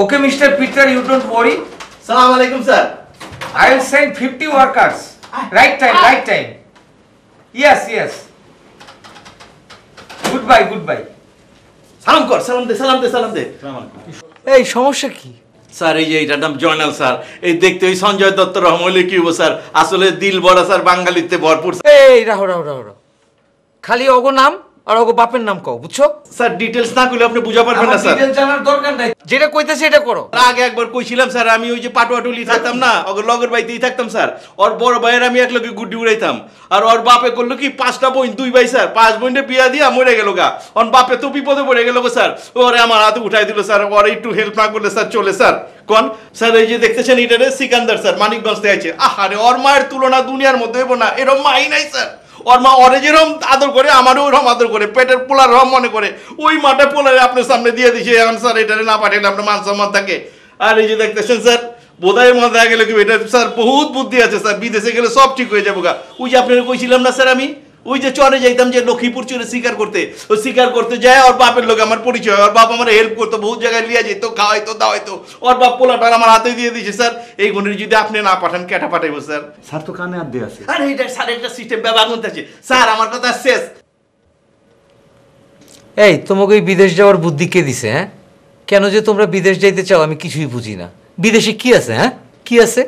Okay, Mr. Peter, you don't worry. Assalamu alaikum, sir. I will send 50 workers. Right time, right time. Yes, yes. Goodbye, goodbye. সালাম দে। এই সমস্যা কি? Sir এই যে এটার নাম জয়নাল স্যার। এই দেখতে ওই সঞ্জয় দত্ত রহমলে কি হবো স্যার? আসলে দিল বড়া স্যার, বাঙালিতে ভরপুর। এই রাহো। খালি ওগো নাম আর ওগো বাপের নাম কও, বুঝছো? স্যার ডিটেইলস না কইলে আপনি বুঝা পারবেন না স্যার। ডিটেইলস জানার দরকার নাই। যেটা কইতাছি এটা করো। আগে একবার কইছিলাম স্যার, আমি ওই যে পাটুয়াটুলি থাকতাম না, ওগো লগের বাড়িতেই থাকতাম স্যার। ওর বড় ভাইয়ের আমি এক লগে গুড্ডি উড়াইতাম। আর ওর বাপে করলো কি 5টা বোন, 2 ভাই স্যার, 5 বোনের বিয়া দিয়া মরে গেল গা। ওর বাপে তো বিপদে পড়ে গেল গো স্যার। ওরে আমার হাতে উঠাই দিল স্যার। ওর একটু হেল্প না করলে স্যার চলে স্যার। কোন স্যার এই যে দেখতেছেন এটারে সিকান্দার স্যার, মানিকগঞ্জ থেকে আছে। আহারে ওর মায়ের তুলনা দুনিয়ার মধ্যে হইব না, এরকম মাই নাই স্যার। ওর মা ওরে যেরকম আদর করে আমারও ওরকম আদর করে, পেটের পোলার রম মনে করে। ওই মাঠে পোলারে আপনার সামনে দিয়ে দিছে। এখন স্যার এটারে না পাঠাইলে আপনার মান সম্মান থাকে। আর এই যে দেখতেছেন স্যার, বোধহয় মনে দেখা গেল কি এটা স্যার বহুত বুদ্ধি আছে স্যার, বিদেশে গেলে সব ঠিক হয়ে যাবো গা। ওই যে আপনারা কইছিলাম না স্যার, আমি ওই যে চরে যাইতাম যে লক্ষ্মীপুর চরে শিকার করতে, ওই শিকার করতে যায় ওর বাপের লোক আমার পরিচয়। ওর বাপ আমার হেল্প করতো, বহুত জায়গায় লিয়া যেত, খাওয়াইতো দাওয়াইতো। ওর বাপ পোলাটা আমার হাতে দিয়ে দিয়েছে স্যার। এই গুণের যদি আপনি না পাঠান, কেটা পাঠাইবো স্যার? স্যার তো কানে হাত দিয়ে আছে। আরে এটা স্যার একটা সিস্টেম ব্যবহার করতে আছে স্যার। আমার কথা শেষ। এই তোমাকে এই বিদেশ যাওয়ার বুদ্ধি কে দিছে? হ্যাঁ, কেন যে তোমরা বিদেশ যাইতে চাও আমি কিছুই বুঝি না। বিদেশে কি আছে? হ্যাঁ, কি আছে?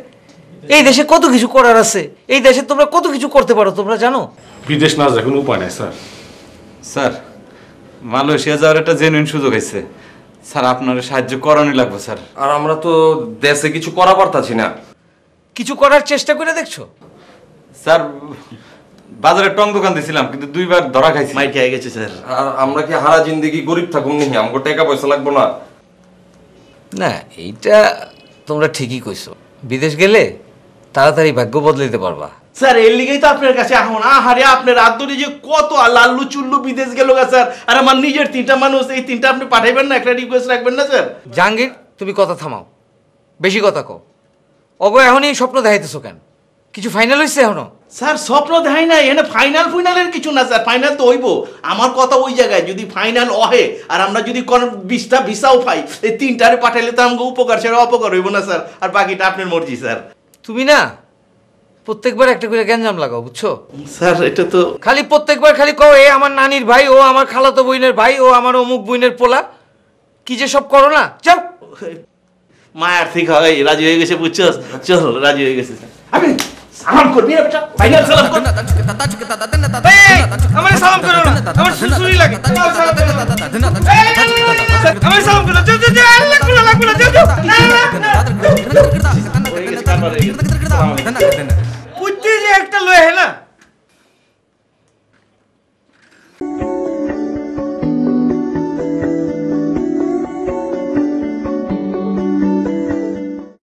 এই দেশে কত কিছু করার আছে। এই দেশে তোমরা কত কিছু করতে পারো, তোমরা জানো? বিদেশ না যাওয়ার কোনো উপায় নাই স্যার। স্যার মালয়েশিয়া যাওয়ার একটা জেনুইন সুযোগ আছে স্যার, আপনার সাহায্য করানোই লাগবে স্যার। আর আমরা তো দেশে কিছু করা পারতাছি না। কিছু করার চেষ্টা করে দেখছো? স্যার বাজারে টং দোকান দিছিলাম, কিন্তু 2বার ধরা খাইছি। মাইর খেয়ে গেছে স্যার। আর আমরা কি হারা জিন্দেগি গরিব থাকুন নি? আমাকে টাকা পয়সা লাগবো না? না, এইটা তোমরা ঠিকই কইছো। বিদেশ গেলে তাড়াতাড়ি ভাগ্য বদলাইতে পারবা। স্যার এর লিগেই তো আপনার কাছে এখন। আহারে আপনার আদরি যে কত লাল্লু চুল্লু বিদেশ গেল গা স্যার। আর আমার নিজের 3টা মানুষ, এই 3টা আপনি পাঠাইবেন না? একটা রিকোয়েস্ট রাখবেন না স্যার? জাহাঙ্গীর, তুমি কথা থামাও, বেশি কথা কও। অগো এখনই স্বপ্ন দেখাইতেছো কেন? কিছু ফাইনাল হয়েছে এখনো? স্যার স্বপ্ন দেখাই নাই, এখানে ফাইনালের কিছু না স্যার। ফাইনাল তো হইব। আমার কথা ওই জায়গায় যদি ফাইনাল অহে আর আমরা যদি কোন 20টা ভিসাও পাই, এই 3টারে পাঠাইলে তো আমাকে উপকার সেটা অপকার হইব না স্যার? আর বাকিটা আপনার মর্জি স্যার। তুমি না প্রত্যেকবার একটা করে গ্যাঞ্জাম লাগাও, বুঝছো? স্যার এটা তো খালি প্রত্যেকবার খালি কও এ আমার নানির ভাই, ও আমার খালাতো বোনের ভাই, ও আমার অমুক বোনের পোলা। কি যে সব করো না, যাও। মায়ার ঠিক হয়, রাজি হয়ে গেছে, বুঝছো? চল রাজি হয়ে গেছে স্যার। আমি সালাম করবি না বেটা? ফাইনাল সালাম কর। এই, আমারে সালাম করো না, আমার সুসুরি লাগে। আমার সালাম করো না। আমারে সালাম করো, যাও যাও যাও, লাগবো না, যাও যাও। বুদ্ধি যে একটা লয়ে না,